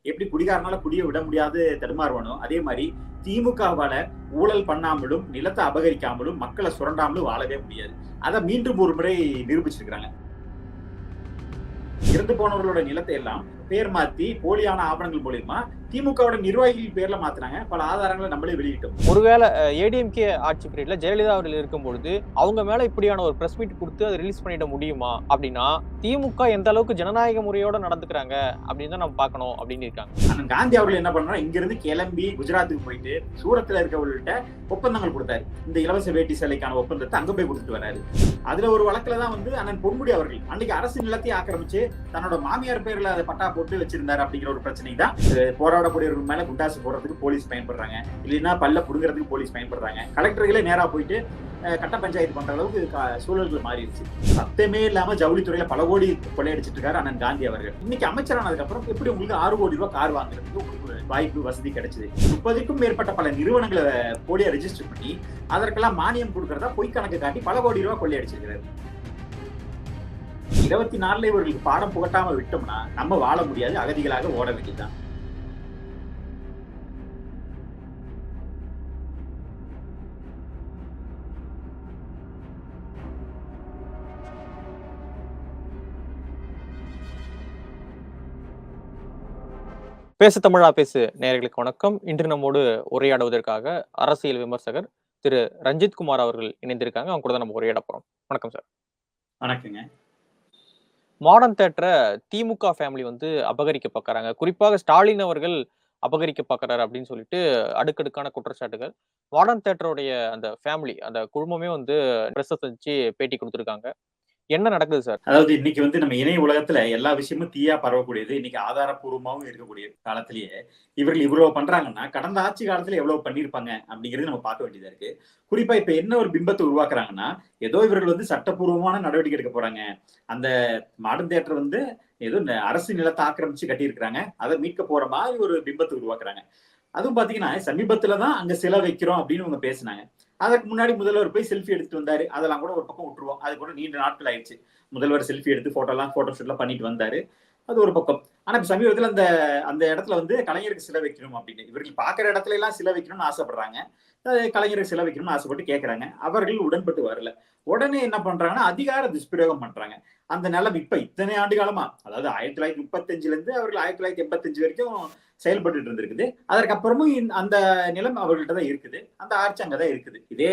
எப்படி குடிகாரனால குடியை விட முடியாது தடுமாறுவானோ அதே மாதிரி திமுகவால ஊழல் பண்ணாமலும் நிலத்தை அபகரிக்காமலும் மக்களை சுரண்டாமலும் வாழவே முடியாது. அதை மீண்டும் ஒரு முறை நிரூபிச்சிருக்கிறாங்க. இறந்து போனவர்களோட நிலத்தை எல்லாம் பேர் மாத்தி போலியான ஆவணங்கள் மூலியமா திமுகவோட நிர்வாகிகள் பேர்ல மாத்தினாங்க. பல ஆதாரங்களை நம்மளே வெளியிட்டோம். ஒருவேளை ஏடிஎம்கே ஆட்சி பீரியட்ல ஜெயலலிதா அவர்கள் இருக்கும்பொழுது அவங்க மேல இப்படியான ஒரு பிரஸ் மீட் கொடுத்து அதை ரிலீஸ் பண்ணிட முடியுமா அப்படின்னா திமுக எந்த அளவுக்கு ஜனநாயக முறையோட நடந்துக்கிறாங்க அப்படின்னு தான் நம்ம பார்க்கணும் அப்படின்னு இருக்காங்க. ஆனா காந்தி அவர்கள் என்ன பண்றாங்க, இங்க இருந்து கிளம்பி குஜராத்துக்கு போயிட்டு சூரத்துல இருக்கவர்கள்ட்ட ஒப்பந்தங்கள் கொடுத்தாரு. இந்த இலவச வேட்டி சேலைக்கான ஒப்பந்தத்தை அங்க போய் கொடுத்துட்டு வராரு. அதுல ஒரு வழக்குலதான் அண்ணன் பொன்முடி அவர்கள் அன்னைக்கு அரசு நிலத்தை ஆக்கிரமிச்சு தன்னோட மாமியார் பேர்ல அதை பட்டா போட்டு வச்சிருந்தாரு அப்படிங்கிற ஒரு பிரச்சனை தான். போராடக்கூடியவர்கள் மேல குண்டாசு போடுறதுக்கு போலீஸ் பயன்படுறாங்க, இல்லைன்னா பல்ல புடுங்கிறதுக்கு போலீஸ் பயன்படுறாங்க. கலெக்டர்களே நேரா போயிட்டு கட்ட பஞ்சாயத்து பண்ற அளவுக்கு சூழல்கள் மாறிடுச்சு. சத்தமே இல்லாம ஜவுளித்துறையில பல கோடி கொள்ளையடிச்சிட்டு இருக்காரு அண்ணன் காந்தி அவர்கள். இன்னைக்கு அமைச்சரானதுக்கு அப்புறம் எப்படி உங்களுக்கு 6 கோடி ரூபாய் கார் வாங்குறதுக்கு உங்களுக்கு வாய்ப்பு வசதி கிடைச்சது? 30க்கும் மேற்பட்ட பல நிறுவனங்களை போலியா ரெஜிஸ்டர் பண்ணி அதற்கெல்லாம் மானியம் கொடுக்கறதா பொய் கணக்கு காட்டி பல கோடி ரூபாய் கொள்ளையடிச்சிருக்கிறாரு. 24 இவர்களுக்கு பாடம் புகட்டாம விட்டோம்னா நம்ம வாழ முடியாது, அகதிகளாக ஓட வேண்டியதுதான். பேசு தமிழா பேசு நேயர்களுக்கு வணக்கம். இன்று நம்மோடு உரையாடுவதற்காக அரசியல் விமர்சகர் திரு ரஞ்சித் குமார் அவர்கள் இணைந்திருக்காங்க. அவங்க கூட தான் நம்ம உரையாட போறோம். வணக்கம் சார். வணக்கங்க. மாடர்ன் தியேட்டரை திமுக ஃபேமிலி அபகரிக்க பார்க்கறாங்க. குறிப்பாக ஸ்டாலின் அவர்கள் அபகரிக்க பார்க்கறாரு அப்படின்னு சொல்லிட்டு அடுக்கடுக்கான குற்றச்சாட்டுகள். மாடர்ன் தியேட்டருடைய அந்த ஃபேமிலி அந்த குழுமமே பிரஸ் வச்சு பேட்டி கொடுத்திருக்காங்க. என்ன நடக்குது சார்? அதாவது இன்னைக்கு நம்ம இணைய உலகத்துல எல்லா விஷயமும் தீயா பரவக்கூடியது. இன்னைக்கு ஆதாரப்பூர்வமாவும் இருக்கக்கூடிய காலத்திலேயே இவர்கள் இவ்வளவு பண்றாங்கன்னா கடந்த ஆட்சி காலத்துல எவ்வளவு பண்ணிருப்பாங்க அப்படிங்கிறது நம்ம பார்க்க வேண்டியதா இருக்கு. குறிப்பா இப்ப என்ன ஒரு பிம்பத்தை உருவாக்குறாங்கன்னா, ஏதோ இவர்கள் சட்டப்பூர்வமான நடவடிக்கை எடுக்க போறாங்க. அந்த மாடர்ன் தியேட்டர் ஏதோ அரசு நிலத்தை ஆக்கிரமிச்சு கட்டியிருக்கிறாங்க, அதை மீட்க போற மாதிரி ஒரு பிம்பத்தை உருவாக்குறாங்க. அதுவும் பாத்தீங்கன்னா சமீபத்துலதான் அங்க சிலை வைக்கிறோம் அப்படின்னு இவங்க பேசினாங்க. அதற்கு முன்னாடி முதல்வர் போய் செல்ஃபி எடுத்துட்டு வந்தாரு. அதெல்லாம் கூட ஒரு பக்கம் விட்டுருவோம். அது கூட நீண்ட நாட்கள் ஆயிடுச்சு. முதல்வர் செல்ஃபி எடுத்து போட்டோ ஷூட் எல்லாம் பண்ணிட்டு வந்தாரு. அது ஒரு பக்கம். ஆனா இப்ப சமீபத்துல அந்த இடத்துல கலைஞருக்கு சிலை வைக்கணும் அப்படின்னு இவர்கள் பாக்குற இடத்துல எல்லாம் சிலை வைக்கணும்னு ஆசைப்படுறாங்க. கலைஞருக்கு சிலை வைக்கணும்னு ஆசைப்பட்டு கேட்கறாங்க. அவர்கள் உடன்பட்டு வரல. உடனே என்ன பண்றாங்கன்னா அதிகார துஷ்பிரயோகம் பண்றாங்க. அந்த நிலம் இப்ப இத்தனை ஆண்டு காலமா, அதாவது 1935 இருந்து அவர்கள் 1985 வரைக்கும் செயல்பட்டு இருந்திருக்குது. அதற்கப்புறமும் அந்த நிலம் அவர்கள்ட்ட தான் இருக்குது. அந்த ஆட்சி அங்கதான் இருக்குது. இதே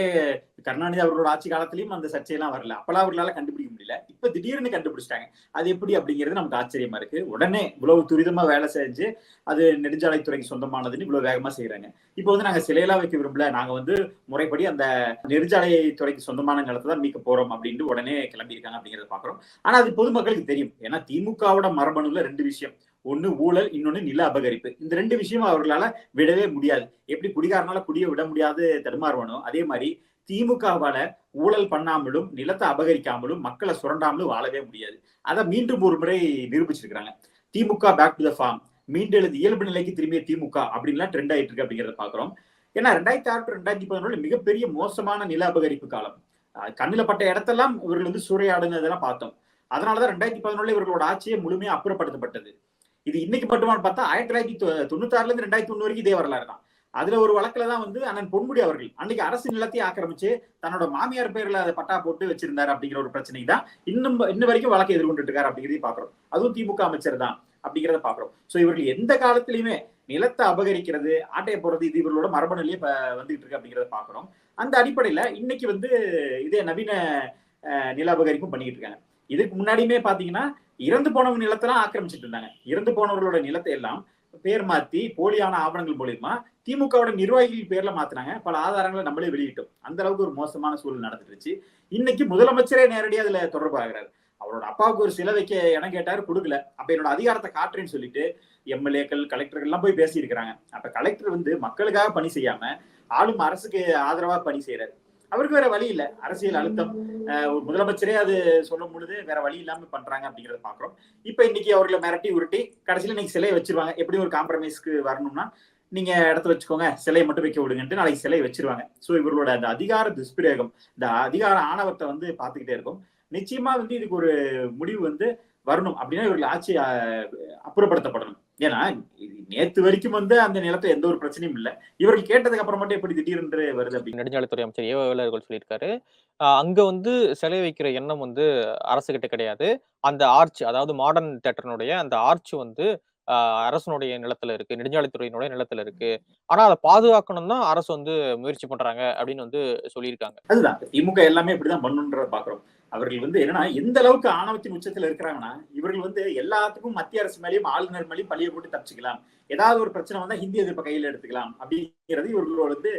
கருணாநிதி அவர்களோட ஆட்சி காலத்திலயும் அந்த சர்ச்சையெல்லாம் வரல. அப்பெல்லாம் அவர்களால கண்டுபிடிக்க முடியல. இப்ப திடீர்னு கண்டுபிடிச்சிட்டாங்க. அது எப்படி அப்படிங்கிறது நமக்கு ஆச்சரியமா இருக்கு. உடனே இவ்வளவு துரிதமா வேலை செஞ்சு அது நெடுஞ்சாலைத்துறைக்கு சொந்தமானதுன்னு இவ்வளவு வேகமா செய்யறாங்க. இப்போ நாங்க சிலையெல்லாம் வைக்க விரும்பல, நாங்க முறைப்படி அந்த நெடுஞ்சாலைத்துறைக்கு சொந்தமான நிலத்தை தான் மீட்க போறோம் அப்படின்னு உடனே கிளம்பி இருக்காங்க அப்படிங்கறத பாக்குறோம். ஆனா அது பொதுமக்களுக்கு தெரியும். ஏன்னா திமுகவோட மரபணுல 2 விஷயம், ஒண்ணு ஊழல், இன்னொன்னு நில அபகரிப்பு. இந்த 2 விஷயமும் அவர்களால விடவே முடியாது. எப்படி குடிகாரனால குடியை விட முடியாது தடுமாறுவானோ அதே மாதிரி திமுகவால ஊழல் பண்ணாமலும் நிலத்தை அபகரிக்காமலும் மக்களை சுரண்டாமலும் வாழவே முடியாது. அதை மீண்டும் ஒரு முறை நிரூபிச்சிருக்கிறாங்க. திமுக பேக் டு த ஃபார்ம், மீண்டெழுது இயல்பு நிலைக்கு திரும்பிய திமுக அப்படின்லாம் ட்ரெண்ட் ஆயிட்டு இருக்கு அப்படிங்கறத பாக்குறோம். ஏன்னா 2006 2011 மிகப்பெரிய மோசமான நில அபகரிப்பு காலம். கண்ணுல பட்ட இடத்தெல்லாம் இவர்கள் சூறையாடுனதெல்லாம் பார்த்தோம். அதனாலதான் 2011 இவர்களோட ஆட்சியை முழுமையா அப்புறப்படுத்தப்பட்டது. இது இன்னைக்கு மட்டுமான்னு பார்த்தா 1996 இருந்து 2001 வரைக்கும் இதே வரலாறு தான். அதுல ஒரு வழக்குலதான் அண்ணன் பொன்முடி அவர்கள் அன்னைக்கு அரசு நிலத்தை ஆக்கிரமிச்சு தன்னோட மாமியார் பேர்ல அதை பட்டா போட்டு வச்சிருந்தாரு அப்படிங்கிற ஒரு பிரச்சனை தான் இன்ன வரைக்கும் வழக்கை எதிர்கொண்டு இருக்காரு அப்படிங்கிறதையும் பாக்குறோம். அதுவும் திமுக அமைச்சர் தான் அப்படிங்கிறத பாக்குறோம். சோ இவர்கள் எந்த காலத்திலயுமே நிலத்தை அபகரிக்கிறது, ஆட்டையை போறது, இது இவர்களோட மரபணுலயே வந்துகிட்டு இருக்கு அப்படிங்கிறத பாக்குறோம். அந்த அடிப்படையில இன்னைக்கு இதே நவீன நில அபகரிப்பும் பண்ணிட்டு இருக்காங்க. இதுக்கு முன்னாடியுமே பாத்தீங்கன்னா இறந்து போனவங்க நிலத்தெல்லாம் ஆக்கிரமிச்சிட்டு இருந்தாங்க. இறந்து போனவர்களோட நிலத்தை எல்லாம் பேர் மாத்தி போலியான ஆவணங்கள் மூலியமா திமுகவோட நிர்வாகிகள் பேர்ல மாத்தினாங்க. பல ஆதாரங்களை நம்மளே வெளியிட்டோம். அந்த அளவுக்கு ஒரு மோசமான சூழல் நடந்துருச்சு. இன்னைக்கு முதலமைச்சரே நேரடியா அதுல தொடர்பு ஆகிறாரு. அவரோட அப்பாவுக்கு ஒரு சிலை வைக்க இடம் கேட்டாரு, கொடுக்கல. அப்ப என்னோட அதிகாரத்தை காட்டுறேன்னு சொல்லிட்டு எம்எல்ஏக்கள், கலெக்டர்கள் எல்லாம் போய் பேசி இருக்கிறாங்க. அப்ப கலெக்டர் மக்களுக்காக பணி செய்யாம ஆளும் அரசுக்கு ஆதரவா பணி செய்யறாரு. அவருக்கு வேற வழி இல்ல, அரசியல் அழுத்தம். ஒரு முதலமைச்சரே அது சொல்லும் பொழுது வேற வழி இல்லாம பண்றாங்க அப்படிங்கறத பாக்குறோம். இப்ப இன்னைக்கு அவர்களை மிரட்டி உருட்டி கடைசியில இன்னைக்கு சிலையை வச்சிருவாங்க. எப்படி ஒரு காம்ப்ரமைஸ்க்கு வரணும்னா நீங்க இடத்த வச்சுக்கோங்க, சிலையை மட்டும் வைக்க விடுங்கன்ட்டு நாளைக்கு சிலை வச்சிருவாங்க. சோ இவர்களோட அந்த அதிகார துஷ்பிரயோகம், இந்த அதிகார ஆணவத்தை பார்த்துக்கிட்டே இருக்கும். நிச்சயமா இதுக்கு ஒரு முடிவு வரணும் அப்படின்னா இவர்கள் ஆட்சி அப்புறப்படுத்தப்படணும். ஏன்னா நேத்து வரைக்கும் வந்து அந்த நிலத்தை எந்த ஒரு பிரச்சனையும் இல்ல. இவர்கள் கேட்டதுக்கு அப்புறம் மட்டும் எப்படி திடீரென்று வருது அப்படி? நெடுஞ்சாலைத்துறை அமைச்சர் ஏவா வேலு சொல்லியிருக்காரு. அங்க வந்து சிலை வைக்கிற எண்ணம் வந்து அரசுகிட்ட கிடையாது. அந்த ஆர்ச் அதாவது மாடர்ன் தியேட்டர்னுடைய அந்த ஆர்ச் வந்து அ அரசனுடைய நிலத்துல இருக்கு. நெடுஞ்சாலைத்துறையினுடைய நிலத்துல இருக்கு. ஆனா அத பாதுகாக்கணும்னு தான் அரசு வந்து முயற்சி பண்றாங்க அப்படின்னு வந்து சொல்லியிருக்காங்க. அதுதான் திமுக எல்லாமே இப்படிதான் பண்ணுன்றத பாக்குறோம். அவர்கள் வந்து என்னன்னா எந்த அளவுக்கு ஆணவத்தின் உச்சத்துல இருக்கிறாங்கன்னா, இவர்கள் வந்து எல்லாத்துக்கும் மத்திய அரசு மேலயும் ஆளுநர் மேலயும் பழிய போட்டு தப்பிச்சுக்கலாம். ஏதாவது ஒரு பிரச்சனை வந்தா ஹிந்தி எதிர்ப்பை கையில எடுத்துக்கலாம் அப்படிங்கிறது இவர்களோட வந்து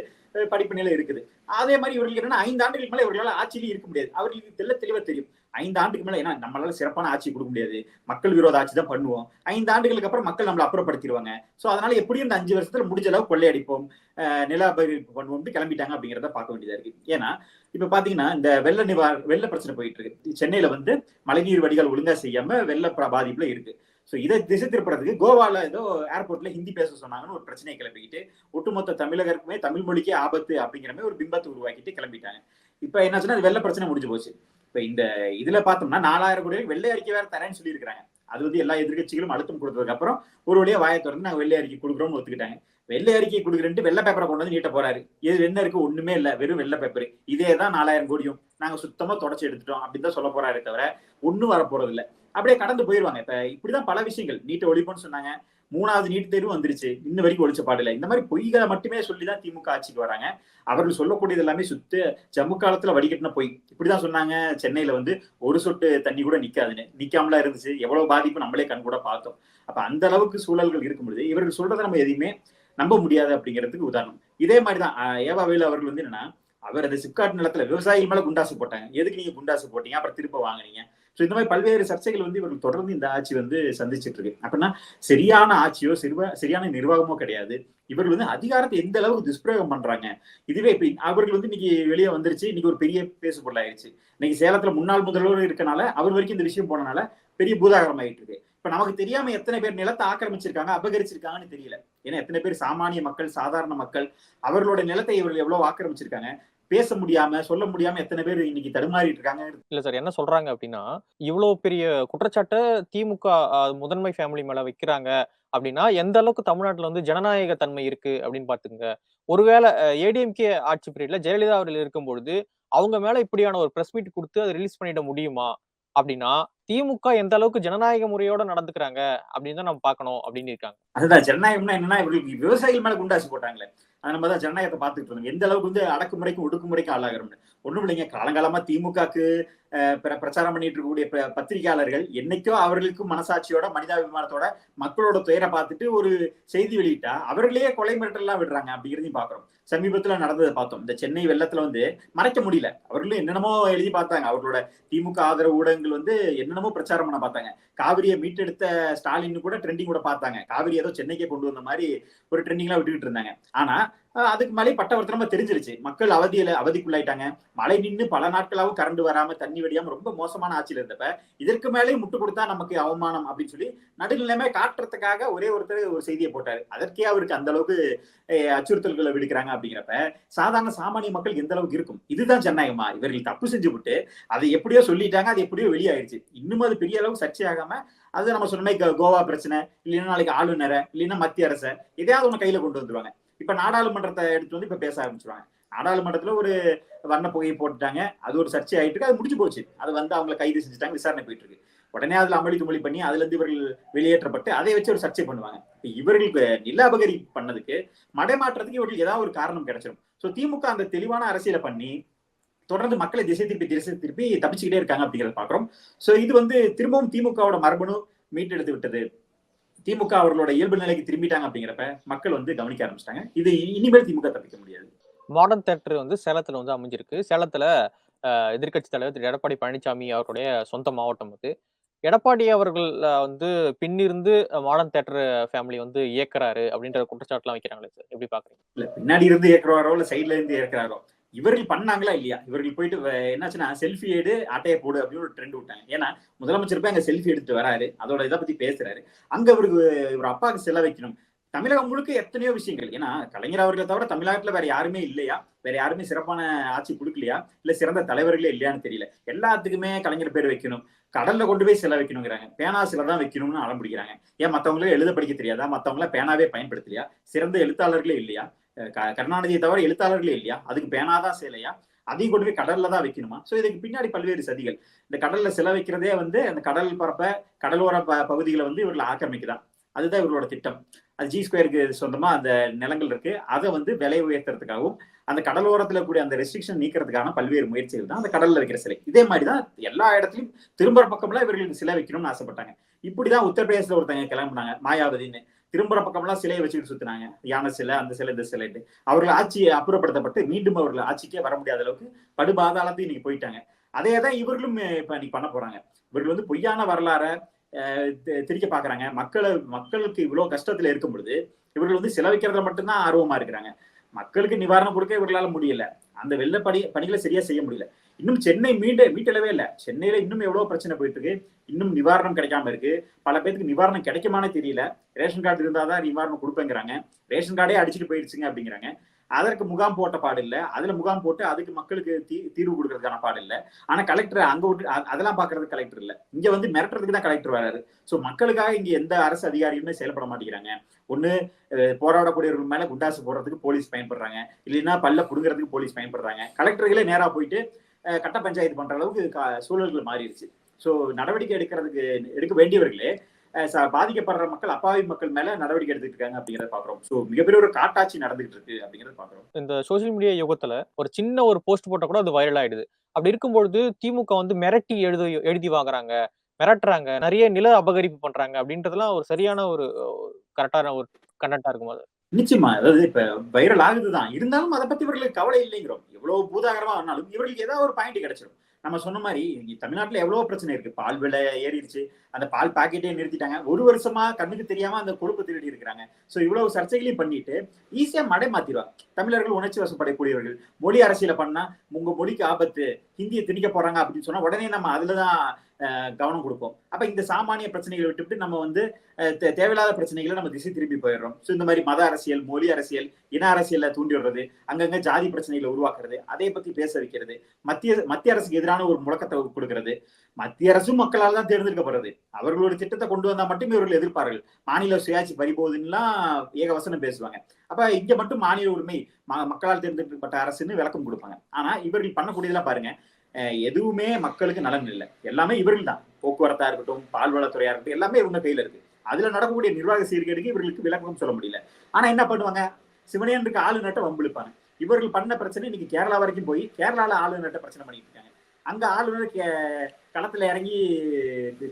படிப்பினையில இருக்குது. அதே மாதிரி இவர்களுக்கு என்னன்னா 5 ஆண்டுகளுக்கு மேல இவர்களால ஆட்சியிலே இருக்க முடியாது. அவர்களுக்கு தெளிவா தெரியும். 5 ஆண்டுக்கு மேல ஏன்னா நம்மளால சிறப்பான ஆட்சி கொடுக்க முடியாது. மக்கள் விரோத ஆட்சி தான் பண்ணுவோம். 5 ஆண்டுகளுக்கு அப்புறம் மக்கள் நம்மள அப்புறப்படுத்திடுவாங்க. சோ அதனால எப்படியும் இந்த 5 வருஷத்துல முடிஞ்ச அளவு கொள்ளையடிப்போம், நில அபகரிப்பு பண்ணுவோம் கிளம்பிட்டாங்க அப்படிங்கிறத பார்க்க வேண்டியதா இருக்கு. ஏன்னா இப்ப பாத்தீங்கன்னா இந்த வெள்ள பிரச்சனை போயிட்டு இருக்கு. சென்னையில வந்து மழைநீர் வடிகால் ஒழுங்கா செய்யாம வெள்ள பாதிப்புல இருக்கு. சோ இதை திசை திருப்புறதுக்கு கோவால ஏதோ ஏர்போர்ட்ல ஹிந்தி பேச சொன்னாங்கன்னு ஒரு பிரச்சனையை கிளப்பிக்கிட்டு ஒட்டுமொத்த தமிழகருக்குமே தமிழ் மொழிக்கே ஆபத்து அப்படிங்கிற மாதிரி ஒரு பிம்பத்தை உருவாக்கிட்டு கிளம்பிட்டாங்க. இப்ப என்னாச்சுன்னா அது வெள்ள பிரச்சனை முடிஞ்சு போச்சு. இப்ப இந்த இதுல பார்த்தோம்னா 4000 கோடி வெள்ளை அறிக்கை வேற தரேன்னு சொல்லி இருக்காங்க. அது வந்து எல்லா எதிர்கட்சிகளும் அழுத்தம் கொடுத்ததுக்கு அப்புறம் ஒரு வழியா வாயை திறந்து நாங்க வெள்ளை அறிக்கை கொடுக்குறோம்னு ஒத்துக்கிட்டாங்க. வெள்ளை அறிக்கை கொடுக்குறேன்ட்டு வெள்ளை பேப்பரை கொண்டு வந்து நீட்ட போறாரு. இது என்ன இருக்கு? ஒண்ணுமே இல்ல, வெறும் வெள்ளை பேப்பர். இதே தான் 4000 கோடியும் நாங்க சுத்தமா தொடச்சு எடுத்துட்டோம் அப்படின்னு தான் சொல்ல போறாரு தவிர ஒண்ணும் வரப்போறது இல்ல. அப்படியே கடந்து போயிருவாங்க. இப்ப இப்படிதான் பல விஷயங்கள். நீட்டை ஒழிப்புன்னு சொன்னாங்க. 3வது நீட் தேர்வு வந்துருச்சு. இன்ன வரைக்கும் ஒழிச்ச பாடல. இந்த மாதிரி பொய்களை மட்டுமே சொல்லிதான் திமுக ஆட்சிக்கு வராங்க. அவர்கள் சொல்லக்கூடியது எல்லாமே சுத்த ஜம்மு காலத்துல வடிகட்டின பொய். இப்படிதான் சொன்னாங்க சென்னையில வந்து ஒரு சொட்டு தண்ணி கூட நிக்காதுன்னு. நிக்காமலாம் இருந்துச்சு. எவ்வளவு பாதிப்பு நம்மளே கண் கூட பார்த்தோம். அப்ப அந்த அளவுக்கு சூழல்கள் இருக்கும் பொழுது இவர்கள் சொல்றதை நம்ம எதையுமே நம்ப முடியாது அப்படிங்கிறதுக்கு உதாரணம். இதே மாதிரிதான் ஏவா வேலு அவர்கள் வந்து என்னன்னா அவர் அந்த சிப்காட் நிலத்துல விவசாயிகள் மேல குண்டாசு போட்டாங்க. எதுக்கு நீங்க குண்டாசு போட்டீங்க? அப்புறம் திரும்ப வாங்குனீங்க. சோ இந்த மாதிரி பல்வேறு சர்ச்சைகள் வந்து இவர்கள் தொடர்ந்து இந்த ஆட்சி வந்து சந்திச்சிட்டு இருக்கு. அப்படின்னா சரியான ஆட்சியோ சரியான நிர்வாகமோ கிடையாது. இவர்கள் வந்து அதிகாரத்தை எந்த அளவுக்கு துஷ்பிரயோகம் பண்றாங்க. இதுவே இப்ப அவர்கள் வந்து இன்னைக்கு வெளியே வந்துருச்சு. இன்னைக்கு ஒரு பெரிய பேசு பொருளாயிருச்சு. இன்னைக்கு சேலத்துல முன்னாள் முதல்வர் இருக்கனால அவர் வரைக்கும் இந்த விஷயம் போனனால பெரிய பூதாகரம் ஆயிட்டு இருக்கு. இப்ப நமக்கு தெரியாம எத்தனை பேர் நிலத்தை ஆக்கிரமிச்சிருக்காங்க, அபகரிச்சிருக்காங்கன்னு தெரியல. ஏன்னா எத்தனை பேர் சாமானிய மக்கள், சாதாரண மக்கள், அவர்களோட நிலத்தை இவர்கள் எவ்வளவு ஆக்கிரமிச்சிருக்காங்க. பேச முடியாம, சொல்ல முடியாம எத்தனை பேர் இன்னைக்கு தடுமாறிட்டு இருக்காங்க. இல்ல சார் என்ன சொல்றாங்க அப்படின்னா, இவ்வளவு பெரிய குற்றச்சாட்ட திமுக முதன்மை ஃபேமிலி மேல வைக்கிறாங்க அப்படின்னா, எந்த அளவுக்கு தமிழ்நாட்டுல வந்து ஜனநாயக தன்மை இருக்கு அப்படின்னு பாத்துக்கங்க. ஒருவேள ஏடிஎம்கே ஆட்சி பீரியட்ல ஜெயலலிதா அவர்கள் இருக்கும்பொழுது, அவங்க மேல இப்படியான ஒரு பிரஸ் மீட் குடுத்து அத ரிலீஸ் பண்ணிட முடியுமா? அப்படின்னா, திமுக எந்த அளவுக்கு ஜனநாயக முறையோட நடந்துக்கிறாங்க அப்படின்னு தான் நம்ம பார்க்கணும் அப்படின்னு இருக்காங்க. அதுதான் ஜனநாயகம்னா என்னன்னா இவர்களுக்கு விவசாயிகள் மேல குண்டாசி போட்டாங்களே. அது நம்ம தான் ஜனநாயகத்தை பார்த்துட்டு இருந்தோம். எந்த அளவுக்கு வந்து அடக்குமுறைக்கும் ஒடுக்குமுறைக்கும் ஆளாகிறோம்னு. ஒண்ணும் இல்லைங்க. காலங்காலமா திமுகக்கு பிரச்சாரம் பண்ணிட்டு இருக்கக்கூடிய பத்திரிகையாளர்கள் என்னைக்கோ அவர்களுக்கும் மனசாட்சியோட மனிதாபிமானத்தோட மக்களோட துயரை பார்த்துட்டு ஒரு செய்தி வெளியிட்டா அவர்களே கொலை மிரட்டல் எல்லாம் விடுறாங்க அப்படிங்கிறதையும் பாக்குறோம். சமீபத்துல நடந்ததை பார்த்தோம். இந்த சென்னை வெள்ளத்துல வந்து மறைக்க முடியல. அவர்களும் என்னென்னமோ எழுதி பார்த்தாங்க. அவர்களோட திமுக ஆதரவு ஊடகங்கள் வந்து என்னென்னமோ பிரச்சாரம் பண்ண பார்த்தாங்க. காவிரியை மீட்டெடுத்த ஸ்டாலின் கூட ட்ரெண்டிங் கூட பார்த்தாங்க. காவிரி ஏதோ சென்னைக்கே கொண்டு வந்த மாதிரி ஒரு ட்ரெண்டிங்லாம் விட்டுக்கிட்டு இருந்தாங்க. ஆனா அதுக்கு மேலே பட்டவர்த்தனமா தெரிஞ்சிருச்சு. மக்கள் அவதிக்குள்ளாயிட்டாங்க. மழை நின்று பல நாட்களாவும் கரண்ட் வராம தண்ணி வடியாம ரொம்ப மோசமான ஆட்சியில இருந்தப்ப இதற்கு மேலே முட்டு கொடுத்தா நமக்கு அவமானம் அப்படின்னு சொல்லி நடுநிலைமை காட்டுறதுக்காக ஒரே ஒருத்தர் ஒரு செய்தியை போட்டாரு. அதற்கே அவருக்கு அந்த அளவுக்கு அச்சுறுத்தல்களை விடுக்கிறாங்க அப்படிங்கிறப்ப சாதாரண சாமானிய மக்கள் எந்த அளவுக்கு இருக்கும்? இதுதான் ஜனநாயகமா? இவர்கள் தப்பு செஞ்சு விட்டு அதை எப்படியோ சொல்லிட்டாங்க. அது எப்படியோ வெளியாயிருச்சு. இன்னும் அது பெரிய அளவுக்கு சர்ச்சையாகாம அது நம்ம சொன்ன கோவா பிரச்சனை இல்லைன்னா நாளைக்கு ஆளுநரை இல்லைன்னா மத்திய அரசை எதையாவது ஒண்ணு கையில கொண்டு வந்துருவாங்க. இப்ப நாடாளுமன்றத்தை எடுத்து வந்து இப்ப பேச ஆரம்பிச்சிருவாங்க. நாடாளுமன்றத்துல ஒரு வண்ண புகையை போட்டுட்டாங்க. அது ஒரு சர்ச்சை ஆயிட்டு இருக்கு. அது முடிஞ்சு போச்சு. அது வந்து அவங்களை கைது செஞ்சுட்டாங்க. விசாரணை போயிட்டு இருக்கு. உடனே அதுல அமளி துமளி பண்ணி அதுல இருந்து இவர்கள் வெளியேற்றப்பட்டு அதை வச்சு ஒரு சர்ச்சை பண்ணுவாங்க. இவர்களுக்கு நில அபகரிப்பு பண்ணதுக்கு மடைமாற்றத்துக்கு இவர்களுக்கு ஏதாவது ஒரு காரணம் கிடைச்சிடும். சோ திமுக அந்த தெளிவான அரசியலை பண்ணி தொடர்ந்து மக்களை திசை திருப்பி தப்பிச்சுக்கிட்டே இருக்காங்க அப்படிங்கறத பாக்குறோம். சோ இது வந்து திரும்பவும் திமுகவோட மரபணு மீட்டெடுத்து விட்டது. திமுக அவர்களோட இயல்பு நிலைக்கு திரும்பிட்டாங்க அப்படிங்கிறப்ப மக்கள் வந்து கவனிக்க ஆரம்பிச்சிட்டாங்க. இது இனிமேல் திமுக தப்பிக்க முடியாது. மாடர்ன் தியேட்டர் வந்து சேலத்துல வந்து அமைஞ்சிருக்கு. சேலத்துல எதிர்க்கட்சி தலைவர் திரு எடப்பாடி பழனிசாமி அவருடைய சொந்த மாவட்டம் அது. எடப்பாடி அவர்கள் வந்து பின்னிருந்து மாடர்ன் தியேட்டர் ஃபேமிலி வந்து இயக்குறாரு அப்படின்ற குற்றச்சாட்டுலாம் வைக்கிறாங்களே சார். எப்படி பாக்குறீங்க? இல்ல பின்னாடி இருந்து இயக்குறாரோ இல்ல சைட்ல இருந்து இயக்குறாரோ இவர்கள் பண்ணாங்களா இல்லையா? இவர்கள் போயிட்டு என்னாச்சுன்னா செல்ஃபி எடு அட்டையை போடு அப்படின்னு ஒரு ட்ரெண்ட் விட்டாங்க. ஏன்னா முதலமைச்சர் போய் அங்க செல்ஃபி எடுத்துட்டு வராரு. அதோட இதை பத்தி பேசுறாரு. அங்க இவர் அப்பாவுக்கு செல்ல வைக்கணும். தமிழகம் முழுக்க எத்தனையோ விஷயங்கள். ஏன்னா கலைஞர் அவர்களை தவிர தமிழ்நாட்டுல வேற யாருமே இல்லையா, வேற யாருமே சிறப்பான ஆட்சி கொடுக்கலையா, இல்ல சிறந்த தலைவர்களே இல்லையான்னு தெரியல. எல்லாத்துக்குமே கலைஞர் பேர் வைக்கணும், கடல்ல கொண்டு போய் சிலை வைக்கணுங்கிறாங்க, பேனா சிலை தான் வைக்கணும்னு அடம் பிடிக்கிறாங்க. ஏன் மத்தவங்களே எழுத படிக்க தெரியாதா, மத்தவங்கள பேனாவே பயன்படுத்தலையா, சிறந்த எழுத்தாளர்களே இல்லையா, கருணாநிதியை தவிர எழுத்தாளர்களே இல்லையா, அதுக்கு பேனாதான் சிலையா, அதையும் கொண்டு போய் கடல்ல தான் வைக்கணுமா? சோ இதுக்கு பின்னாடி பல்வேறு சதிகள். இந்த கடல்ல சிலை வைக்கிறதே வந்து அந்த கடல் பரப்ப, கடலோர பகுதிகளை வந்து இவர்கள் ஆக்கிரமிக்குதான். அதுதான் இவர்களோட திட்டம். அது ஜி ஸ்கொயருக்கு சொந்தமா அந்த நிலங்கள் இருக்கு, அதை வந்து விலை உயர்த்துறதுக்காகவும் அந்த கடலோரத்துல கூடிய அந்த ரெஸ்ட்ரிக்ஷன் நீக்கிறதுக்கான பல்வேறு முயற்சிகள் தான் அந்த கடல்ல வைக்கிற சிலை. இதே மாதிரிதான் எல்லா இடத்துலயும் திரும்புற பக்கம்லாம் இவர்களுக்கு சிலை வைக்கணும்னு ஆசைப்பட்டாங்க. இப்படிதான் உத்தரப்பிரதேசல ஒருத்தங்க கிளம்புனாங்க, மாயாவதின்னு. திரும்புற பக்கம்லாம் சிலையை வச்சுக்கிட்டு சுத்தினாங்க, யானை சிலை, அந்த சிலை, இந்த சிலைட்டு. அவர்கள் ஆட்சி அப்புறப்படுத்தப்பட்டு மீண்டும் அவர்கள் ஆட்சிக்கே வர முடியாத அளவுக்கு படுபாதாளத்துக்கு இன்னைக்கு போயிட்டாங்க. அதேதான் இவர்களும் இப்ப இன்னைக்கு பண்ண போறாங்க. இவர்கள் வந்து பொய்யான வரலாற திரிக்க பாக்குறாங்க. மக்களுக்கு இவ்வளவு கஷ்டத்துல இருக்கும் பொழுது இவர்கள் வந்து செலவிக்கிறதுல மட்டும்தான் ஆர்வமா இருக்கிறாங்க. மக்களுக்கு நிவாரணம் கொடுக்க இவர்களால முடியல, அந்த வெள்ள பணிகளை சரியா செய்ய முடியல. இன்னும் சென்னை மீட்டளவே இல்லை. சென்னையில இன்னும் எவ்வளவு பிரச்சனை போயிட்டு இருக்கு, இன்னும் நிவாரணம் கிடைக்காம இருக்கு. பல பேருக்கு நிவாரணம் கிடைக்குமானே தெரியல. ரேஷன் கார்டு இருந்தாதான் நிவாரணம் கொடுப்பேங்கிறாங்க, ரேஷன் கார்டே அடிச்சுட்டு போயிடுச்சுங்க அப்படிங்கிறாங்க. அதற்கு முகாம் போட்ட பாடு இல்ல, அதுல முகாம் போட்டு அதுக்கு மக்களுக்கு தீர்வு கொடுக்கறதுக்கான பாடு இல்ல. ஆனா கலெக்டர் அங்க விட்டு அதெல்லாம் பாக்குறது கலெக்டர் இல்ல, இங்க வந்து மிரட்டுறதுக்கு தான் கலெக்டர் வராரு. சோ மக்களுக்காக இங்க எந்த அரசு அதிகாரியுமே செயல்பட மாட்டேங்கிறாங்க. ஒண்ணு போராடக்கூடியவர்கள் மேல குண்டாசு போடுறதுக்கு போலீஸ் பயன்படுறாங்க, இல்லைன்னா பல்ல புடுங்கிறதுக்கு போலீஸ் பயன்படுறாங்க. கலெக்டர்களே நேரா போயிட்டு கட்ட பஞ்சாயத்து பண்ற அளவுக்கு சூழல்கள் மாறிடுச்சு. சோ நடவடிக்கை எடுக்க வேண்டியவர்களே பாதிக்கப்படுற மக்கள், அப்பாவி மக்கள் மேல நடவடிக்கை எடுத்துட்டு இருக்காங்க அப்படிங்கறத பாக்குறோம். சோ மிகப்பெரிய ஒரு காட்டாட்சி நடந்துகிட்டு இருக்கு அப்படிங்கறத பாக்குறோம். இந்த சோசியல் மீடியா யுகத்துல ஒரு சின்ன ஒரு போஸ்ட் போட்டா கூட அது வைரல் ஆயிடுது. அப்படி இருக்கும்பொழுது திமுக வந்து மிரட்டி எழுதி வாங்குறாங்க, மிரட்டுறாங்க, நிறைய நில அபகரிப்பு பண்றாங்க அப்படின்றதெல்லாம் ஒரு சரியான ஒரு கரெக்டான ஒரு கண்டென்ட்டா இருக்குமா அது? நிச்சயமா. அதாவது இப்ப வைரல் ஆகுதுதான், இருந்தாலும் அதை பத்தி இவர்களுக்கு கவலை இல்லைங்கிறோம். எவ்வளவு பூதாகரமா ஆனாலும் இவர்களுக்கு ஏதாவது ஒரு பாயிண்ட் கிடைச்சிடும். நம்ம சொன்ன மாதிரி தமிழ்நாட்டுல எவ்வளவு பிரச்சனை இருக்கு. பால் விலை ஏறிடுச்சு, அந்த பால் பாக்கெட்டே நிறுத்திட்டாங்க. ஒரு வருஷமா கண்ணுக்கு தெரியாம அந்த கொழுப்பு திருடி இருக்கிறாங்க. சோ இவ்வளவு சர்ச்சைகளையும் பண்ணிட்டு ஈஸியா மடை மாத்திடுவாங்க. தமிழர்கள் உணர்ச்சி வசப்படக்கூடியவர்கள். மொழி அரசியல பண்ணா உங்க மொழிக்கு ஆபத்து, ஹிந்தியை திணிக்க போறாங்க அப்படின்னு சொன்னா உடனே நம்ம அதுலதான் கவனம் கொடுப்போம். அப்ப இந்த சாமானிய பிரச்சனைகளை விட்டுவிட்டு நம்ம வந்து தேவையில்லாத பிரச்சனைகளை நம்ம திசை திரும்பி போயிடுறோம். ஸோ இந்த மாதிரி மத அரசியல், மொழி அரசியல், இன அரசியலை தூண்டி விடுறது, அங்கங்க ஜாதி பிரச்சனைகளை உருவாக்குறது, அதை பத்தி பேச வைக்கிறது, மத்திய அரசுக்கு எதிரான ஒரு முழக்கத்தை கொடுக்கிறது. மத்திய அரசும் மக்களால் தான் தேர்ந்தெடுக்கப்படுறது. அவர்களோட திட்டத்தை கொண்டு வந்தா மட்டுமே இவர்கள் எதிர்ப்பார்கள். மாநில சுயாட்சி பறிபோகுதுன்னா ஏகவசனம் பேசுவாங்க. அப்ப இங்க மட்டும் மாநில உரிமை, மக்களால் தேர்ந்தெடுக்கப்பட்ட அரசுன்னு விளக்கம் கொடுப்பாங்க. ஆனா இவர்கள் பண்ணக்கூடியதெல்லாம் பாருங்க, எதுவுமே மக்களுக்கு நலன் இல்லை. எல்லாமே இவர்கள் தான். போக்குவரத்தா இருக்கட்டும், பால்வளத்துறையா இருக்கட்டும், எல்லாமே இவங்க கையில இருக்கு. அதுல நடக்கக்கூடிய நிர்வாக சீர்கேடுக்கு இவர்களுக்கு விளக்கம் சொல்ல முடியல. ஆனா என்ன பண்ணுவாங்க, சிவனேனுக்கு ஆளுநர்ட்ட வம்பிழுப்பாங்க. இவர்கள் பண்ண பிரச்சனை இன்னைக்கு கேரளா வரைக்கும் போய் கேரளால ஆளுநர்ட்ட பிரச்சனை பண்ணிட்டு இருக்காங்க. அங்க ஆளுநர் களத்துல இறங்கி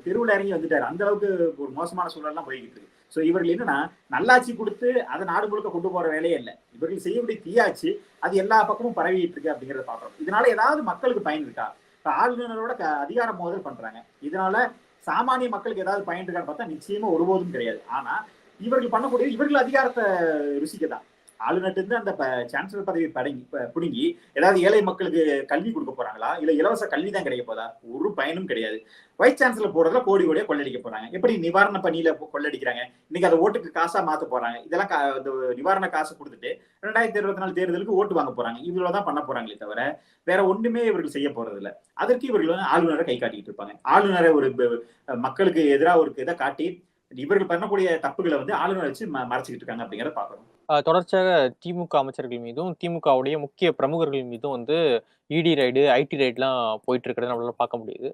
தெருவுல இறங்கி வந்துட்டாரு. அந்த அளவுக்கு ஒரு மோசமான சூழல்லாம் போய்கிட்டு இருக்கு. சோ இவர்கள் என்னன்னா நல்லாட்சி கொடுத்து அதை நாடு முழுக்க கொண்டு போற வேலையே இல்லை. இவர்கள் செய்யக்கூடிய தீயாச்சு அது எல்லா பக்கமும் பரவிட்டு இருக்கு அப்படிங்கறத பாக்குறோம். இதனால ஏதாவது மக்களுக்கு பயன் இருக்கா? இப்ப ஆளுநரோட அதிகார மோதல் பண்றாங்க, இதனால சாமானிய மக்களுக்கு ஏதாவது பயன் இருக்கான்னு பார்த்தா நிச்சயமா ஒருபோதும் கிடையாது. ஆனா இவர்கள் பண்ணக்கூடிய இவர்கள் அதிகாரத்தை ருசிக்கதான். ஆளுநர்ட்டு இருந்து அந்த சான்சலர் பதவி புடுங்கி ஏதாவது ஏழை மக்களுக்கு கல்வி கொடுக்க போறாங்களா, இல்ல இலவச கல்வி தான் கிடைக்க போதா? ஒரு பயனும் கிடையாது. வைஸ் சான்சலர் போறதுல கோடி கோடியா கொள்ளடிக்க போறாங்க. எப்படி நிவாரண பணியில கொள்ளடிக்கிறாங்க, இன்னைக்கு அதை ஓட்டுக்கு காசா மாத்த போறாங்க. இதெல்லாம் நிவாரண காசு கொடுத்துட்டு 2024 தேர்தலுக்கு ஓட்டு வாங்க போறாங்க. இவ்வளவுதான் பண்ண போறாங்களே தவிர வேற ஒண்ணுமே இவர்கள் செய்ய போறது இல்லை. அதற்கு இவர்கள் வந்து ஆளுநரை கை காட்டிட்டு இருப்பாங்க. ஆளுநரை ஒரு மக்களுக்கு எதிராக ஒரு இதை காட்டி இவர்கள் பண்ணக்கூடிய தப்புகளை வந்து ஆளுநரை வச்சு மறைச்சிக்கிட்டு இருக்காங்க அப்படிங்கிறத பாக்குறோம். தொடர்ச்சியாக திமுக அமைச்சர்கள் மீதும் திமுகவுடைய முக்கிய பிரமுகர்கள் மீதும் வந்து இடி ரைடு, ஐடி ரைடுலாம் போயிட்டு இருக்கிறத நம்மளால பார்க்க முடியுது.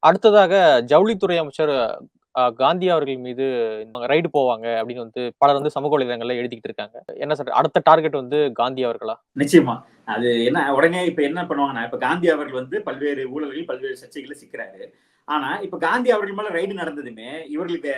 அடுத்ததாக ஜவுளித்துறை அமைச்சர் காந்தி அவர்கள் மீது ரைடு போவாங்க அப்படின்னு வந்து பலர் வந்து சமூக வலைதளங்கள்ல எழுதிக்கிட்டு இருக்காங்க. என்ன சார் அடுத்த டார்கெட் வந்து காந்தி அவர்களா? நிச்சயமா. அது என்ன உடனே இப்ப என்ன பண்ணுவாங்கன்னா, இப்ப காந்தி அவர்கள் வந்து பல்வேறு ஊழல்கள், பல்வேறு சர்ச்சைகளை சிக்கிறாரு. ஆனா இப்ப காந்தி அவர்கள் மேல ரைடு நடந்ததுமே இவர்களுக்கு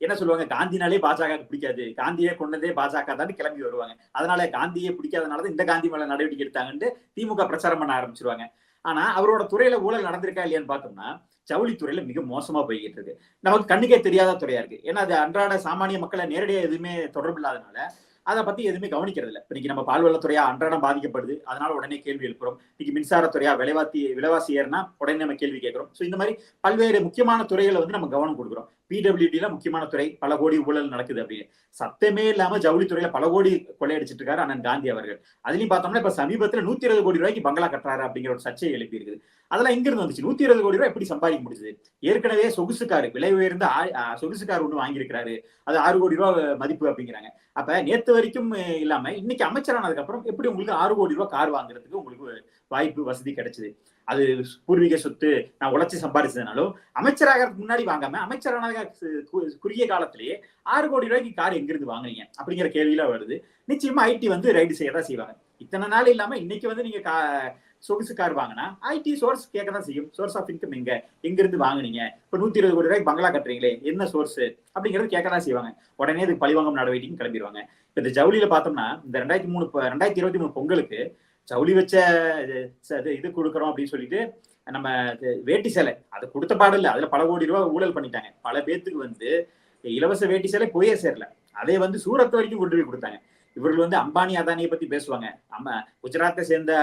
என்ன சொல்லுவாங்க, காந்தினாலே பாஜக பிடிக்காது, காந்தியே கொண்டதே பாஜக தான் கிளம்பி வருவாங்க. அதனால காந்தியே பிடிக்காதனாலதான் இந்த காந்தி மேல நடவடிக்கை எடுத்தாங்கன்னு திமுக பிரச்சாரம் பண்ண ஆரம்பிச்சிருவாங்க. ஆனா அவரோட துறையில ஊழல் நடந்திருக்கா இல்லையான்னு பார்த்தோம்னா ஜவுளித்துறையில மிக மோசமா போய்கிட்டு இருக்கு. நமக்கு கண்ணுக்கே தெரியாத துறையா இருக்கு. ஏன்னா அது அன்றாட சாமானிய மக்களை நேரடியா எதுவுமே தொடர்பு இல்லாதனால அதை பத்தி எதுவுமே கவனிக்கிறது இல்லை. இன்னைக்கு நம்ம பால்வளத்துறையா அன்றாடம் பாதிக்கப்படுது, அதனால உடனே கேள்வி எழுப்புறோம். இன்னைக்கு மின்சாரத்துறையா விலைவாசி ஏறினா உடனே நம்ம கேள்வி கேட்கிறோம். ஸோ இந்த மாதிரி பல்வேறு முக்கியமான துறைகளை வந்து நம்ம கவனம் கொடுக்குறோம். பிடபிள்யூடில முக்கியமான துறை, பல கோடி ஊழல் நடக்குது அப்படின்னு. சத்தமே இல்லாம ஜவுளித்துறையில பல கோடி கொள்ளையடிச்சிட்டு இருக்காரு அண்ணன் காந்தி அவர்கள். அதுலயும் பார்த்தோம்னா இப்ப சமீபத்துல 120 கோடி ரூபாய்க்கு பங்களா கட்டுறாரு அப்படிங்கிற ஒரு சர்ச்சை எழுப்பி இருக்குது. அதெல்லாம் எங்க இருந்து வந்துச்சு? 120 கோடி ரூபாய் எப்படி சம்பாதிக்க முடியுது? ஏற்கனவே சொகுசுக்காரு, விலை உயர்ந்த சொகுசுக்கார் ஒண்ணு வாங்கியிருக்கிறாரு, அது 6 கோடி ரூபாய் மதிப்பு அப்படிங்கிறாங்க. அப்ப நேத்து வரைக்கும் இல்லாம இன்னைக்கு அமைச்சரானதுக்கு அப்புறம் எப்படி உங்களுக்கு 6 கோடி ரூபாய் கார் வாங்குறதுக்கு உங்களுக்கு வாய்ப்பு வசதி கிடைச்சது? அது பூர்வீக சொத்து, நான் உழைச்சி சம்பாதிச்சதுனாலும் அமைச்சராகிறதுக்கு முன்னாடி வாங்காம அமைச்சரான குறுகிய காலத்திலேயே 6 கோடி ரூபாய்க்கு கார் எங்கிருந்து வாங்குனீங்க அப்படிங்கிற கேள்வியில வருது. நிச்சயமா ஐடி வந்து ரைடு செய்யதான் செய்வாங்க. இத்தனை நாள் இல்லாம இன்னைக்கு வந்து நீங்க சொகுசு கார் வாங்கினா ஐடி சோர்ஸ் கேட்கதான் செய்யும். சோர்ஸ் ஆஃப் இன்கம் எங்க இருந்து வாங்குனீங்க? இப்ப 120 கோடி ரூபாய்க்கு பங்களா கட்டுறீங்களே, என்ன சோர்ஸ் அப்படிங்கிறது கேட்கதான் செய்வாங்க. உடனே இதுக்கு பழிவாங்கும் நடவடிக்கைன்னு கிளம்பிடுவாங்க. இப்ப இந்த ஜவுளியில பார்த்தோம்னா இந்த 2023 பொங்கலுக்கு ஜவுளி வச்ச இது கொடுக்குறோம் அப்படின்னு சொல்லிட்டு நம்ம வேட்டி சேலை அது கொடுத்த பாடு இல்லை. அதுல பல கோடி ரூபாய் ஊழல் பண்ணிட்டாங்க. பல பேத்துக்கு வந்து இலவச வேட்டி சேலை போயே சேரல. அதே வந்து சூரத் வரைக்கும் கொண்டு போய் கொடுத்தாங்க. இவர்கள் வந்து அம்பானி அதானியை பத்தி பேசுவாங்க. குஜராத்தை சேர்ந்த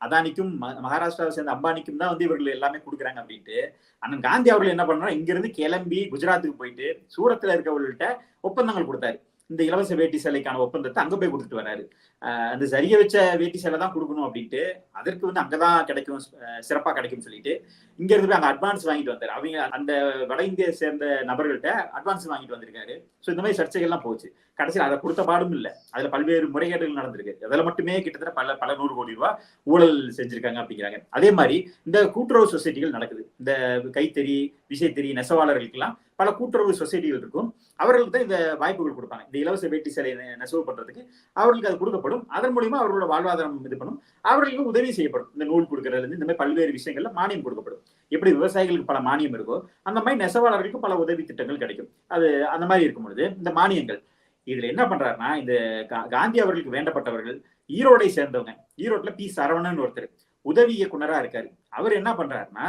அதானிக்கும் மகாராஷ்டிராவை சேர்ந்த அம்பானிக்கும் தான் வந்து இவர்கள் எல்லாமே கொடுக்குறாங்க அப்படின்ட்டு அண்ணன் காந்தி அவர்கள் என்ன பண்றோம், இங்க இருந்து கிளம்பி குஜராத்துக்கு போயிட்டு சூரத்துல இருக்கவர்கள்ட்ட ஒப்பந்தங்கள் கொடுத்தாரு. இந்த இலவச வேட்டி சேலைக்கான ஒப்பந்தத்தை அங்க போய் கொடுத்துட்டு வராரு. அந்த சரிய வச்ச வேட்டி சேலை தான் கொடுக்கணும் அப்படின்ட்டு அதற்கு வந்து அங்கதான் கிடைக்கும், சிறப்பா கிடைக்கும் சொல்லிட்டு இங்க இருந்து போய் அங்க அட்வான்ஸ் வாங்கிட்டு வந்தாரு. அவங்க அந்த வட இந்தியை சேர்ந்த நபர்கள்ட்ட அட்வான்ஸ் வாங்கிட்டு வந்திருக்காரு. ஸோ இந்த மாதிரி சர்ச்சைகள்லாம் போச்சு. கடைசியில் அதை கொடுத்த பாடும் இல்லை. அதுல பல்வேறு முறைகேடுகள் நடந்திருக்கு. அதில் மட்டுமே கிட்டத்தட்ட பல 100 கோடி ரூபாய் ஊழல் செஞ்சிருக்காங்க அப்படிங்கிறாங்க. அதே மாதிரி இந்த கூட்டுறவு சொசைட்டிகள் நடக்குது. இந்த கைத்தறி, விசைத்தறி நெசவாளர்களுக்கு எல்லாம் பல கூட்டுறவு சொசைட்டிகள் இருக்கும். அவர்களுக்கு தான் இந்த வாய்ப்புகள் கொடுப்பாங்க. இந்த இலவச வேட்டி சேலை நெசவு பண்றதுக்கு அவர்களுக்கு அது கொடுக்கப்படும். அதன் மூலியமா அவர்களோட வாழ்வாதாரம் இது பண்ணும். அவர்களுக்கு உதவி செய்யப்படும். இந்த நூல் கொடுக்கறதுல இருந்து இந்த மாதிரி பல்வேறு விஷயங்கள்ல மானியம் கொடுக்கப்படும். எப்படி விவசாயிகளுக்கு பல மானியம் இருக்கோ அந்த மாதிரி நெசவாளர்களுக்கு பல உதவி திட்டங்கள் கிடைக்கும். அது அந்த மாதிரி இருக்கும் பொழுது இந்த மானியங்கள் இதுல என்ன பண்றாருன்னா, இந்த காந்தி அவர்களுக்கு வேண்டப்பட்டவர்கள் ஈரோடை சேர்ந்தவங்க. ஈரோட்ல பி சரவணன் ஒருத்தர் உதவி இயக்குனரா இருக்காரு. அவர் என்ன பண்றாருன்னா,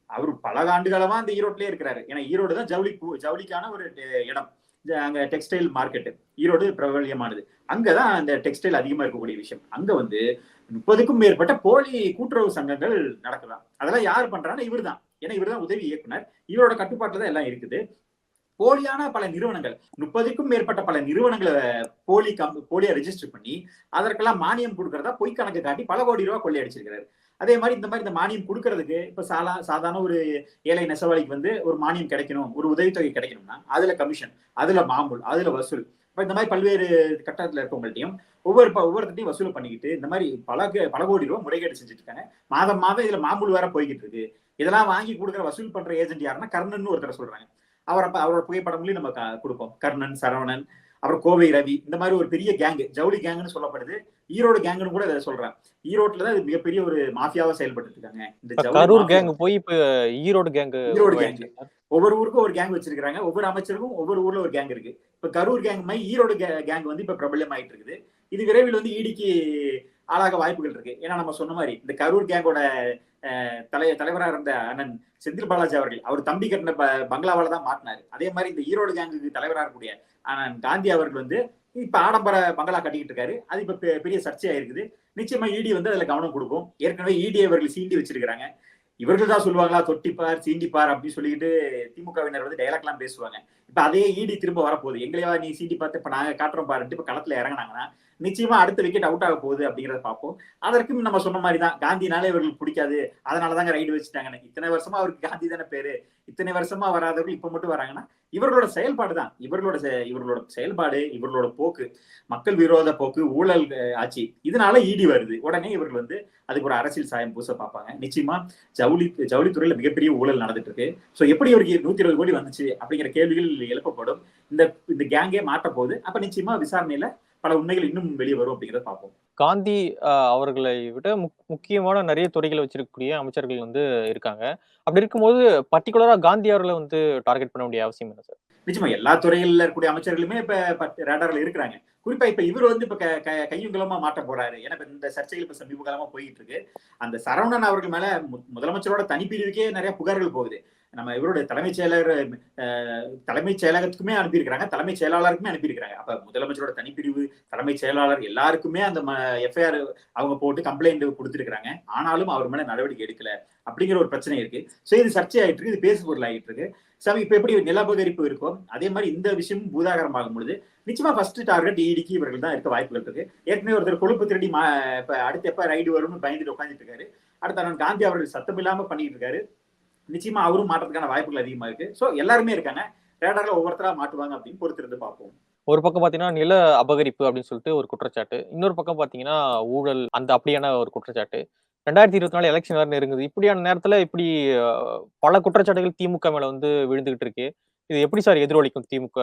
அவர் பல ஆண்டு காலமா அந்த ஈரோட்லயே இருக்கிறாரு. ஏன்னா ஈரோடு தான் ஜவுளிக்கான ஒரு இடம். அங்க டெக்ஸ்டைல் மார்க்கெட் ஈரோடு பிரபல்யமானது. அங்கதான் அந்த டெக்ஸ்டைல் அதிகமா இருக்கக்கூடிய விஷயம். அங்க வந்து 30க்கும் மேற்பட்ட போலி கூட்டுறவு சங்கங்கள் நடக்குதான். அதெல்லாம் யார் பண்றாங்கன்னா இவர் தான். ஏன்னா இவர் தான் உதவி இயக்குனர். இவரோட கட்டுப்பாட்டுல தான் எல்லாம் இருக்குது. போலியான பல நிறுவனங்கள் 30க்கும் மேற்பட்ட பல நிறுவனங்களை போலியா ரெஜிஸ்டர் பண்ணி அதற்கெல்லாம் மானியம் கொடுக்கறதா பொய் கணக்கு காட்டி பல கோடி ரூபாய் கொள்ளையடிச்சிருக்கிறாரு. அதே மாதிரி இந்த மானியம் கொடுக்கறதுக்கு இப்ப சாதாரண ஒரு ஏழை நெசவாளிக்கு வந்து ஒரு மானியம் கிடைக்கணும், ஒரு உதவித்தொகை கிடைக்கணும்னா அதுல கமிஷன், அதுல மாமூல், அதுல வசூல். இந்த மாதிரி பல்வேறு கட்டத்துல இருக்கவங்கள்ட்டையும் ஒவ்வொருத்தையும் வசூல் பண்ணிக்கிட்டு இந்த மாதிரி பல கோடி ரூபாய் முறைகேடு செஞ்சுட்டு இருக்காங்க. மாதம் இதுல மாமூல் வேற போய்கிட்டு இருக்கு. இதெல்லாம் வாங்கி கொடுக்குற வசூல் பண்ற ஏஜென்ட் யாருன்னா கர்ணன் ஒருத்தர் சொல்றாங்க. அவரோட புகைப்படங்களையும் நம்ம கொடுப்போம். கர்ணன், சரவணன், அப்புறம் கோவை ரவி, இந்த மாதிரி ஒரு பெரிய கேங்கு, ஜவுளி கேங்குன்னு சொல்லப்படுது. ஈரோடு கேங்குன்னு கூட அதை சொல்றாங்க. ஈரோட்லதான் மிகப்பெரிய ஒரு மாஃபியாவா செயல்பட்டு இருக்காங்க. இந்த கரூர் கேங் போய் இப்ப ஈரோடு கேங் ஒவ்வொரு ஊருக்கும் ஒரு கேங் வச்சிருக்காங்க. ஒவ்வொரு அமைச்சருக்கும் ஒவ்வொரு ஊர்ல ஒரு கேங் இருக்கு. இப்ப கரூர் கேங் மாதிரி ஈரோடு கேங் வந்து இப்ப பிரபலம் ஆயிட்டு இருக்குது. இது விரைவில் வந்து ஈடிக்கு ஆளாக வாய்ப்புகள் இருக்கு. ஏன்னா நம்ம சொன்ன மாதிரி இந்த கரூர் கேங்கோட தலைவராக இருந்த அண்ணன் செந்தில் பாலாஜி அவர்கள் அவர் தம்பி கட்டின பங்களாவால தான் மாட்டினாரு. அதே மாதிரி இந்த ஈரோடு கேங்குக்கு தலைவராக இருக்கக்கூடிய அண்ணன் காந்தி அவர்கள் வந்து இப்ப ஆடம்பர பங்களா கட்டிக்கிட்டு இருக்காரு. அது இப்ப பெரிய சர்ச்சையா இருக்குது. நிச்சயமா இடி வந்து அதுல கவனம் கொடுக்கும். ஏற்கனவே இடி அவர்கள் சீண்டி வச்சிருக்கிறாங்க. இவர்கள் தான் சொல்லுவாங்களா தொட்டிப்பார் சீண்டிப்பார் அப்படின்னு சொல்லிட்டு திமுகவினர் வந்து டைலாக் எல்லாம் பேசுவாங்க. இப்ப அதே இடி திரும்ப வரப்போகுது. எங்களையா நீ சீண்டி பார்த்து இப்ப நாங்க காட்டுறோம் பாருன்ட்டு இப்ப களத்துல இறங்கினாங்கன்னா நிச்சயமா அடுத்த விக்கெட் அவுட் ஆக போகுது அப்படிங்கறத பார்ப்போம். அதற்கும் நம்ம சொன்ன மாதிரி தான் காந்தினாலே இவர்களுக்கு பிடிக்காது, அதனாலதாங்க ரைடு வச்சுட்டாங்கன்னு. இத்தனை வருஷமா அவருக்கு காந்தி தானே பேரு. இத்தனை வருஷமா வராதவர்கள் இப்ப மட்டும் வராங்கன்னா இவர்களோட செயல்பாடு தான். இவர்களோட செயல்பாடு, இவர்களோட போக்கு, மக்கள் விரோத போக்கு, ஊழல் ஆட்சி, இதனால ஈடி வருது. உடனே இவர்கள் வந்து அதுக்கு ஒரு அரசியல் சாயம் பூச பார்ப்பாங்க. நிச்சயமா ஜவுளித்துறையில மிகப்பெரிய ஊழல் நடந்துட்டு இருக்கு. சோ எப்படி அவருக்கு 120 கோடி வந்துச்சு அப்படிங்கிற கேள்விகள் எழுப்பப்படும். இந்த கேங்கே மாட்ட போகுது. அப்ப நிச்சயமா விசாரணையில பல உண்மைகள் இன்னும் வெளியே வரும் அப்படிங்கிறத பார்ப்போம். காந்தி அவர்களை விட முக்கியமான நிறைய துறைகளை வச்சிருக்கக்கூடிய அமைச்சர்கள் வந்து இருக்காங்க. அப்படி இருக்கும்போது பர்டிகுலரா காந்தி அவர்களை வந்து டார்கெட் பண்ண வேண்டிய அவசியம் என்ன சார்? நிச்சயமா எல்லா துறைகள்ல இருக்கக்கூடிய அமைச்சர்களுமே இப்ப ரேடார்ல இருக்கிறாங்க. குறிப்பா இப்ப இவர் வந்து இப்ப கையுங்கலமா மாட்ட போறாரு. ஏன்னா இந்த சர்ச்சைகள் இப்ப சமீப காலமா போயிட்டு இருக்கு. அந்த சரவணன் அவர்கள் மேல முதலமைச்சரோட தனிப்பிரிவுக்கே நிறைய புகார்கள் போகுது. நம்ம இவருடைய தலைமைச் செயலகத்துக்குமே அனுப்பியிருக்கிறாங்க, தலைமைச் செயலாளருக்குமே அனுப்பியிருக்கிறாங்க. அப்ப முதலமைச்சரோட தனிப்பிரிவு, தலைமைச் செயலாளர் எல்லாருக்குமே அந்த எஃப்ஐஆர் அவங்க போட்டு கம்ப்ளைண்ட் கொடுத்திருக்கிறாங்க. ஆனாலும் அவர் மேல நடவடிக்கை எடுக்கல அப்படிங்கிற ஒரு பிரச்சனை இருக்கு. சோ இது சர்ச்சையாயிட்டு இருக்கு, இது பேசுபொருள் ஆயிட்டு இருக்கு. சார் இப்ப எப்படி நில அபகரிப்பு இருக்கோ அதே மாதிரி இந்த விஷயமும் பூதாகரமாகும் பொழுது நிச்சயமா ஃபர்ஸ்ட் டார்கெட் இடிக்கு இவர்கள் தான் இருக்க வாய்ப்புகள் இருக்கு. ஏற்கனவே ஒருத்தர் கொழுப்பு திருடி இப்ப அடுத்து எப்ப ரைடு வரும்னு பயந்துட்டு உட்காந்துட்டு இருக்காரு. அடுத்த அண்ணன் காந்தி அவர்கள் சத்தம் இல்லாம பண்ணிட்டு இருக்காரு. நிச்சயமா அவரும் மாற்றத்துக்கான வாய்ப்புகள் அதிகமா இருக்கு. சோ எல்லாருமே இருக்காங்க. ரேடார்ல ஒவ்வொருத்தரா மாட்டுவாங்க அப்படின்னு பொறுத்திருந்து பார்ப்போம். ஒரு பக்கம் பாத்தீங்கன்னா நில அபகரிப்பு அப்படின்னு சொல்லிட்டு ஒரு குற்றச்சாட்டு, இன்னொரு பக்கம் பாத்தீங்கன்னா ஊழல் அந்த அப்படியான ஒரு குற்றச்சாட்டு. 2024 எலெக்ஷன் வேற நெருங்குது. இப்படியான நேரத்துல இப்படி பல குற்றச்சாட்டுகள் திமுக மேல வந்து விழுந்துகிட்டு இருக்கு. இது எப்படி சார் எதிரொலிக்கும் திமுக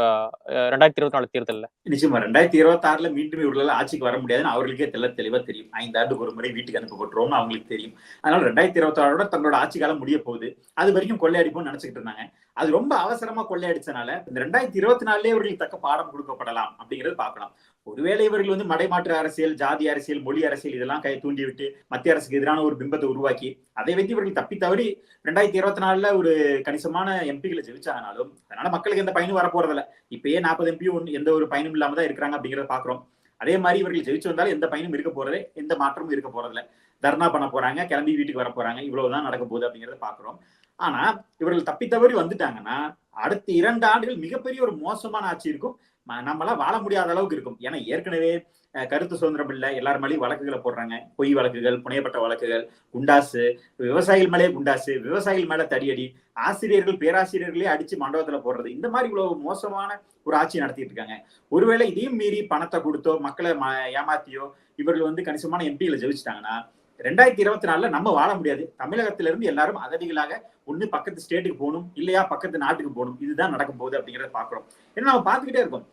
2024 தேர்தல்ல? நிச்சயமா 2026 மீண்டும் இவர்களால் ஆட்சிக்கு வர முடியாதுன்னு அவர்களுக்கே தெளிவா தெரியும். 5 ஆண்டுக்கு ஒரு முறை வீட்டுக்கு அனுப்பப்பட்டுருவோம்னு அவங்களுக்கு தெரியும். அதனால 2026 தங்களோட ஆட்சி காலம் முடிய போகுது. அது வரைக்கும் கொள்ளையடிப்போம்னு நினைச்சுக்கிட்டு இருந்தாங்க. அது ரொம்ப அவசரமா கொள்ளையடிச்சனால இந்த 2024 இவர்களுக்கு தக்க பாடம் கொடுக்கப்படலாம் அப்படிங்கறது பார்க்கலாம். ஒருவேளை இவர்கள் வந்து மடைமாற்று அரசியல், ஜாதி அரசியல், மொழி அரசியல் இதெல்லாம் தூண்டி விட்டு மத்திய அரசுக்கு எதிரான ஒரு பிம்பத்தை உருவாக்கி அதை வைத்து இவர்கள் தப்பி தவறி 2024 ஒரு கணிசமான எம்பிகளை ஜெயிச்சாங்கனாலும் அதனால மக்களுக்கு எந்த பயனும் வரப்போறதில்ல. இப்பயே 40 எம்பியும் எந்த ஒரு பயனும் இல்லாம தான் இருக்கிறாங்க அப்படிங்கறத பாக்குறோம். அதே மாதிரி இவர்கள் ஜெயிச்சு வந்தாலும் எந்த பயனும் இருக்க போறதே, எந்த மாற்றமும் இருக்க போறதில்ல. தர்ணா பண்ண போறாங்க, கிளம்பி வீட்டுக்கு வர போறாங்க, இவ்வளவுதான் நடக்க போகுது அப்படிங்கறத பாக்குறோம். ஆனா இவர்கள் தப்பி தவறி வந்துட்டாங்கன்னா அடுத்த 2 ஆண்டுகள் மிகப்பெரிய ஒரு மோசமான ஆட்சி இருக்கும். நம்மளாம் வாழ முடியாத அளவுக்கு இருக்கும். ஏன்னா ஏற்கனவே கருத்து சுதந்திரம் இல்ல, எல்லார் மேலேயும் வழக்குகளை போடுறாங்க. பொய் வழக்குகள், புனையப்பட்ட வழக்குகள், குண்டாசு, விவசாயிகள் மேலே குண்டாசு, விவசாயிகள் மேல தடியடி, ஆசிரியர்கள் பேராசிரியர்களே அடிச்சு மண்டபத்துல போடுறது, இந்த மாதிரி இவ்வளவு மோசமான ஒரு ஆட்சி நடத்திட்டு இருக்காங்க. ஒருவேளை இதையும் மீறி பணத்தை கொடுத்தோ மக்களை ஏமாத்தியோ இவர்கள் வந்து கணிசமான எம்பிகளை ஜெயிச்சிட்டாங்கன்னா 2024 நம்ம வாழ முடியாது. தமிழகத்தில இருந்து எல்லாரும் அகதிகளாக ஒண்ணு பக்கத்து ஸ்டேட்டுக்கு போகணும், இல்லையா பக்கத்து நாட்டுக்கு போகணும். இதுதான் நடக்க போகுது அப்படிங்கறத பாக்குறோம். ஏன்னா நம்ம பாத்துக்கிட்டே இருக்கோம்.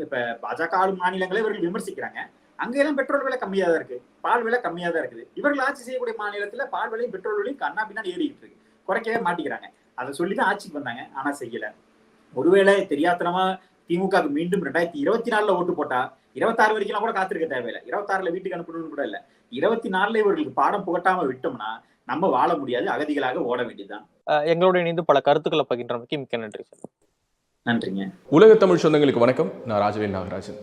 இப்ப பாஜக ஆளும் மாநிலங்களை இவர்கள் விமர்சிக்கிறாங்க. அங்கெல்லாம் பெட்ரோல் விலை கம்மியா தான் இருக்கு, பால் விலை கம்மியா தான் இருக்குது. இவர்கள் ஆட்சி செய்யக்கூடிய மாநிலத்துல பால் விலையும் பெட்ரோல் விலையும் கண்ணா பின்னாடி ஏறிட்டு இருக்கு. குறைக்கவே மாட்டிக்கிறாங்க. அதை சொல்லிதான் ஆட்சிக்கு வந்தாங்க, ஆனா செய்யல. ஒருவேளை தெரியாத்தனமா திமுக மீண்டும் 2024 ஓட்டு போட்டா 26 வரைக்கும் கூட காத்திருக்க தேவையில்லை. 26 வீட்டுக்கு அனுப்பணும்னு கூட இல்ல. 24 இவர்களுக்கு பாடம் புகட்டாம விட்டோம்னா நம்ம வாழ முடியாது, அகதிகளாக ஓட வேண்டியதுதான். எங்களோட இணைந்து பல கருத்துக்களை பகிர்ந்தமைக்கு மிக்க நன்றி சார். நன்றிங்க. உலக தமிழ் சொந்தங்களுக்கு வணக்கம். நான் ராஜவேல் நாகராஜன்.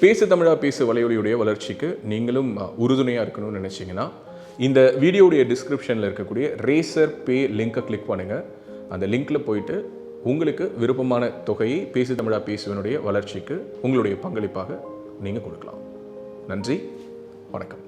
பேசு தமிழா பேசு வலையொலியுடைய வளர்ச்சிக்கு நீங்களும் உறுதுணையாக இருக்கணும்னு நினைச்சீங்கன்னா இந்த வீடியோடைய டிஸ்கிரிப்ஷனில் இருக்கக்கூடிய ரேசர் பே லிங்கை கிளிக் பண்ணுங்கள். அந்த லிங்க்ல போயிட்டு உங்களுக்கு விருப்பமான தொகையை பேசு தமிழா பேசுவனுடைய வளர்ச்சிக்கு உங்களுடைய பங்களிப்பாக நீங்கள் கொடுக்கலாம். நன்றி, வணக்கம்.